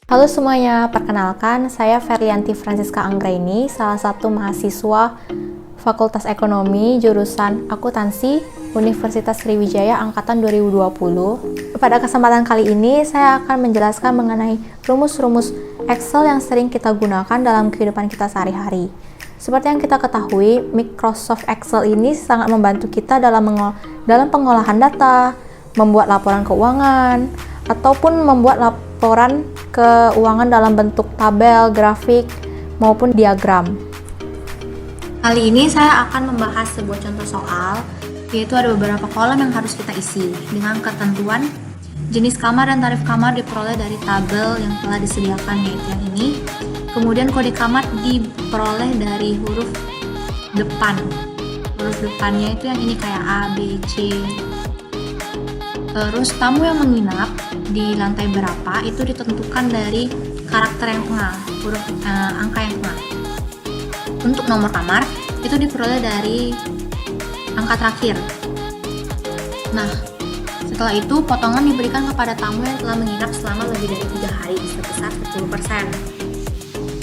Halo semuanya, perkenalkan saya Ferianti Francisca Anggraini, salah satu mahasiswa Fakultas Ekonomi jurusan Akuntansi Universitas Sriwijaya angkatan 2020. Pada kesempatan kali ini saya akan menjelaskan mengenai rumus-rumus Excel yang sering kita gunakan dalam kehidupan kita sehari-hari. Seperti yang kita ketahui, Microsoft Excel ini sangat membantu kita dalam pengolahan data, membuat laporan keuangan, ataupun membuat laporan keuangan dalam bentuk tabel, grafik, maupun diagram. Kali ini saya akan membahas sebuah contoh soal, yaitu ada beberapa kolom yang harus kita isi dengan ketentuan jenis kamar dan tarif kamar diperoleh dari tabel yang telah disediakan, yaitu yang ini. Kemudian kode kamar diperoleh dari huruf depan. Huruf depannya itu yang ini kayak A, B, C. Terus tamu yang menginap di lantai berapa itu ditentukan dari karakter yang tengah, huruf angka yang tengah. Untuk nomor kamar itu diperoleh dari angka terakhir. Nah, setelah itu potongan diberikan kepada tamu yang telah menginap selama lebih dari 3 hari sebesar 10%.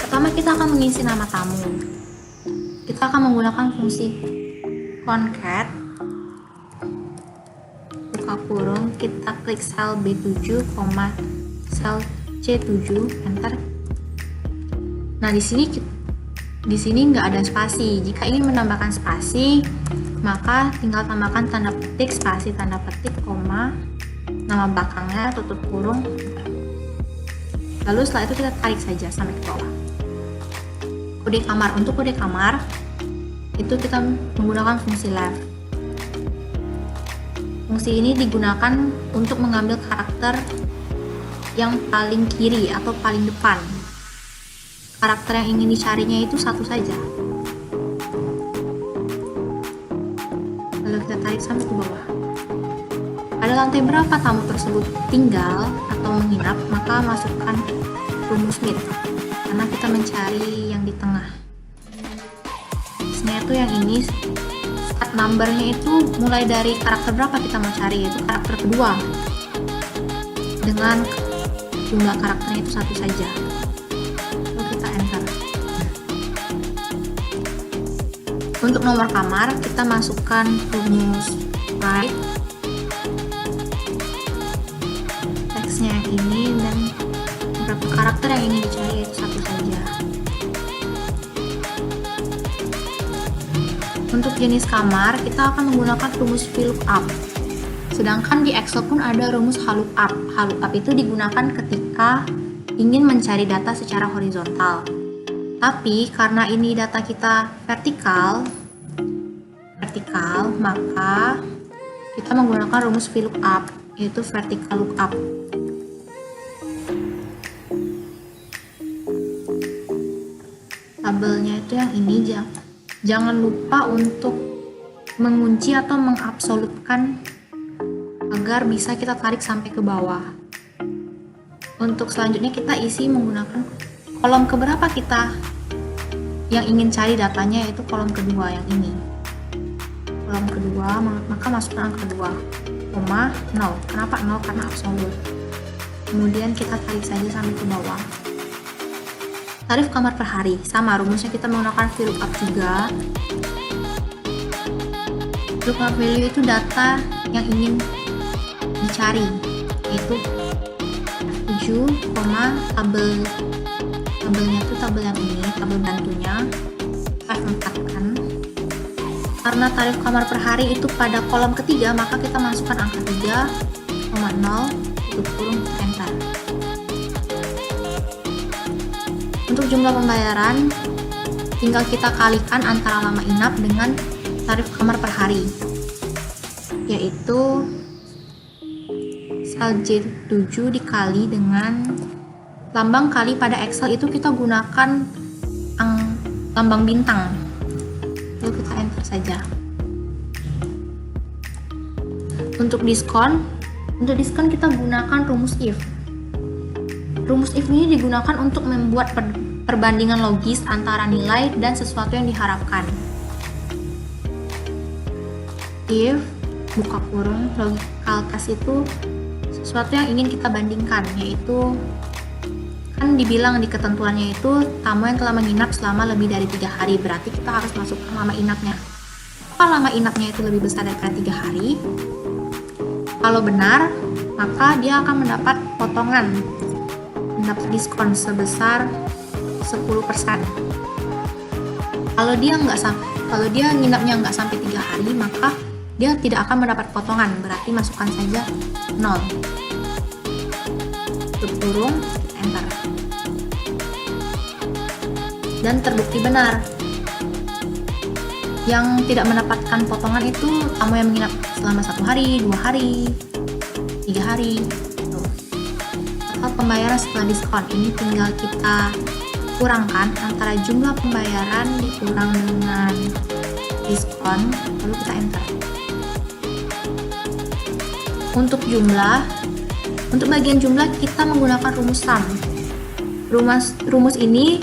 Pertama kita akan mengisi nama tamu. Kita akan menggunakan fungsi concat, buka kurung, kita klik sel B7, sel C7, enter. Nah, di sini nggak ada spasi. Jika ingin menambahkan spasi, maka tinggal tambahkan tanda petik, spasi, tanda petik, koma, nama belakangnya, tutup kurung. Lalu setelah itu kita tarik saja sampai ke bawah. Kode kamar, untuk kode kamar itu kita menggunakan fungsi left. Fungsi ini digunakan untuk mengambil karakter yang paling kiri atau paling depan. Karakter yang ingin dicarinya itu satu saja. Lalu kita tarik sampai ke bawah. Pada lantai berapa tamu tersebut tinggal atau menginap, maka masukkan rumus Smith, karena kita mencari yang di tengah. Ini itu yang ini. Numbernya itu mulai dari karakter berapa kita mau cari, yaitu karakter kedua dengan jumlah karakternya itu satu saja. Lalu kita enter. Untuk nomor kamar kita masukkan rumus right, teksnya yang ini, dan beberapa karakter yang ingin dicari yaitu satu saja. Untuk jenis kamar, kita akan menggunakan rumus VLOOKUP. Sedangkan di Excel pun ada rumus HLOOKUP. HLOOKUP itu digunakan ketika ingin mencari data secara horizontal. Tapi karena ini data kita vertikal, maka kita menggunakan rumus VLOOKUP, yaitu vertical lookup. Tabelnya itu yang ini, jangan lupa untuk mengunci atau mengabsolutkan agar bisa kita tarik sampai ke bawah. Untuk selanjutnya kita isi menggunakan kolom keberapa kita yang ingin cari datanya, yaitu kolom kedua yang ini. Kolom kedua, maka masukkan angka 2, koma 0. Kenapa 0? Karena absolut. Kemudian kita tarik saja sampai ke bawah. Tarif kamar per hari, sama rumusnya kita menggunakan VLOOKUP juga. VLOOKUP value itu data yang ingin dicari, yaitu 7, tabelnya itu tabel yang ini, tabel bantunya, F4 kan. Karena tarif kamar per hari itu pada kolom ketiga, maka kita masukkan angka 3, 0, tutup kurung, enter. Untuk jumlah pembayaran, tinggal kita kalikan antara lama inap dengan tarif kamar per hari, yaitu sel J7 dikali dengan lambang kali. Pada Excel itu kita gunakan lambang bintang. Lalu kita enter saja. Untuk diskon kita gunakan rumus if. Rumus if ini digunakan untuk membuat perbandingan logis antara nilai dan sesuatu yang diharapkan. If, buka kurung, logical test itu sesuatu yang ingin kita bandingkan, yaitu Kan dibilang di ketentuannya itu tamu yang telah menginap selama lebih dari 3 hari, berarti kita harus masukkan lama inapnya. Kalau lama inapnya itu lebih besar daripada 3 hari, kalau benar, maka dia akan mendapat potongan, mendapat diskon sebesar 10%. Kalau dia nginapnya nggak sampai 3 hari, maka dia tidak akan mendapat potongan, berarti masukkan saja 0. Tutup kurung, enter. Dan terbukti benar. Yang tidak mendapatkan potongan itu tamu yang menginap selama 1 hari, 2 hari, 3 hari. Atau pembayaran setelah diskon, ini tinggal kita kurangkan antara jumlah pembayaran dikurang dengan diskon, lalu kita enter. Untuk bagian jumlah kita menggunakan rumus sum. Rumus ini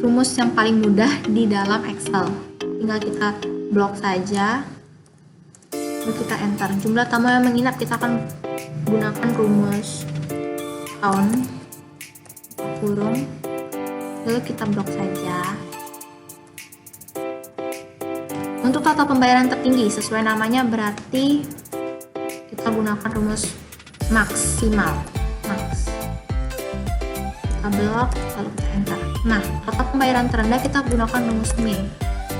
rumus yang paling mudah di dalam Excel. Tinggal kita blok saja, lalu kita enter. Jumlah tamu yang menginap kita akan gunakan rumus count, kurung, lalu kita blok saja. Untuk total pembayaran tertinggi sesuai namanya, berarti kita gunakan rumus maksimal, max. Kita blok, lalu kita enter. Nah, total pembayaran terendah kita gunakan rumus min,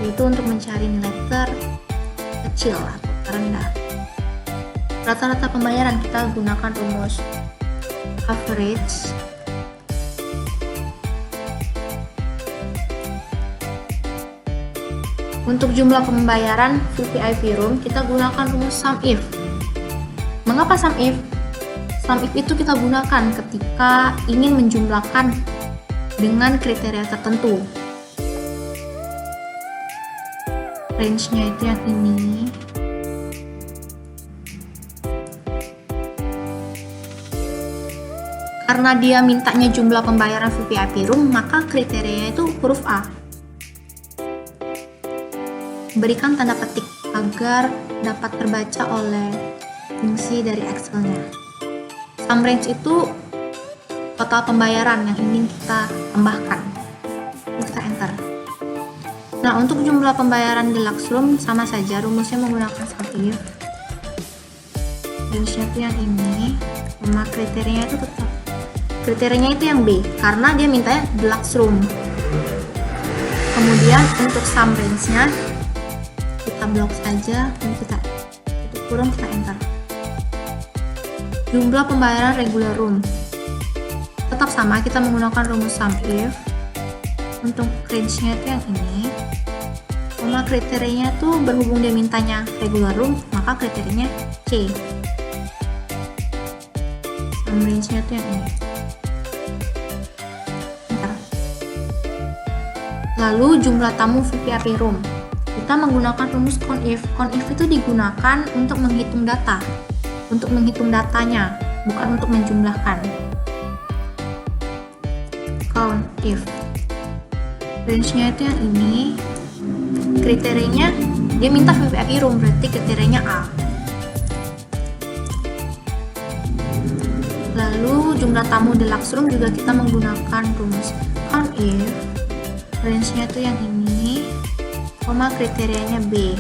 yaitu untuk mencari nilai terkecil atau terendah. Rata-rata pembayaran kita gunakan rumus average. Untuk jumlah pembayaran VVIP room kita gunakan rumus sum if. Mengapa sum if? Sum if itu kita gunakan ketika ingin menjumlahkan dengan kriteria tertentu. Range-nya itu yang ini. Karena dia mintanya jumlah pembayaran VVIP room, maka kriterianya itu huruf A. Berikan tanda petik agar dapat terbaca oleh fungsi dari Excel-nya. Sum range itu total pembayaran yang ingin kita tambahkan. Kita enter. Nah, untuk jumlah pembayaran deluxe room sama saja, rumusnya menggunakan sum if. Range-nya itu yang ini, sama kriterianya itu tetap. Kriterianya itu yang B, karena dia mintanya deluxe room. Kemudian untuk sum range-nya kita blok saja, dan kita tutup kurung, kita enter. Jumlah pembayaran regular room tetap sama, kita menggunakan rumus sum if. Untuk range-nya itu yang ini, sama kriterianya tuh berhubung dia mintanya regular room, maka kriterianya C. Sum range-nya itu yang ini. Bentar. Lalu jumlah tamu VVIP room, kita menggunakan rumus count if. Count if itu digunakan untuk menghitung data, untuk menghitung datanya, bukan untuk menjumlahkan. Count if. Range-nya itu yang ini. Kriterianya dia minta VVIP room, berarti kriterianya A. Lalu jumlah tamu deluxe room juga kita menggunakan rumus count if. Range-nya itu yang ini, koma kriterianya B.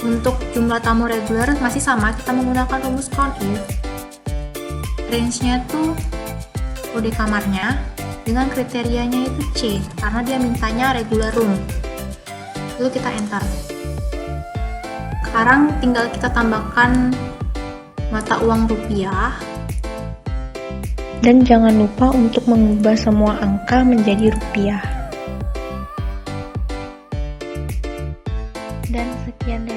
Untuk jumlah tamu regular masih sama, kita menggunakan rumus count if. Range-nya tuh kode kamarnya dengan kriterianya itu C, karena dia mintanya regular room. Lalu kita enter. Sekarang tinggal kita tambahkan mata uang rupiah. Dan jangan lupa untuk mengubah semua angka menjadi rupiah. Dan sekian dari